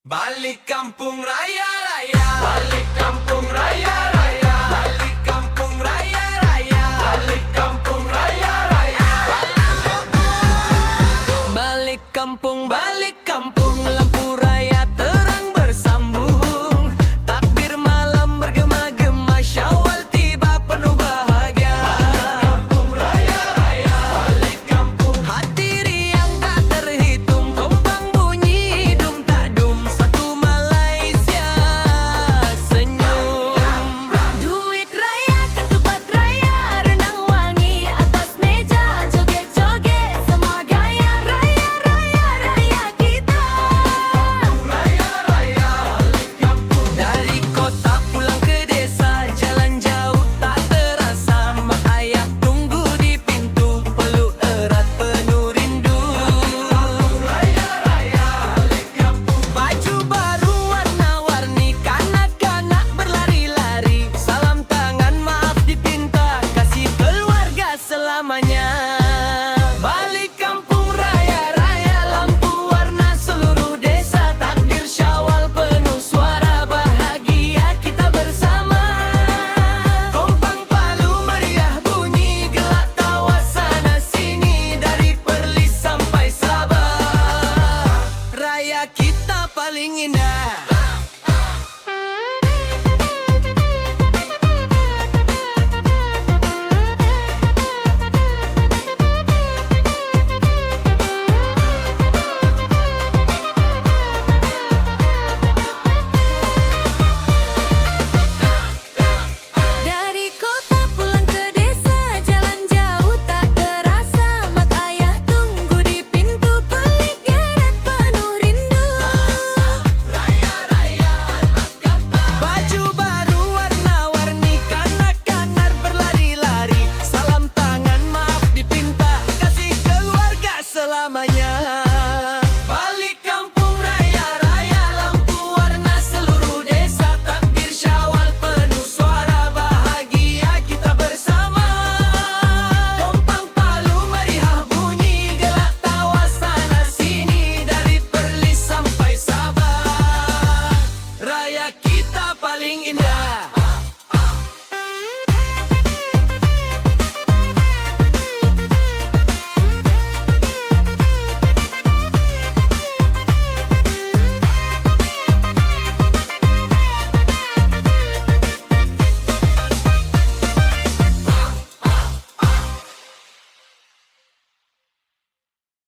Balik kampung raya raya, balik kampung raya raya, balik kampung raya raya, balik kampung raya raya. Balik kampung, lampu raya terang bersambung. Takbir malam bergema-gema, Syawal tiba penuh bahagia. Kampung raya raya, balik kampung. Hati riang tak terhitung, tombang bunyi dum tak dum. Satu Malaysia senyum. Duit raya, ketupat raya, renang wangi atas meja, joget-joget semua gaya. Raya, raya, raya kita. Raya raya, balik kampung. Dari kota pulang ke desa, jalan jauh tak terasa. Mak ayah tunggu di pintu, peluk erat penuh rindu. Raya raya, balik kampung. Baju baru warna-warni, kanak-kanak berlari-lari. Salam tangan maaf dipinta, kasih keluarga selamanya. Balik kampung raya raya, lampu warna seluruh desa. Takbir Syawal penuh suara bahagia kita bersama. Kompang Palu meriah bunyi, gelak tawa sana sini. Dari Perlis sampai Sabah, raya kita paling indah.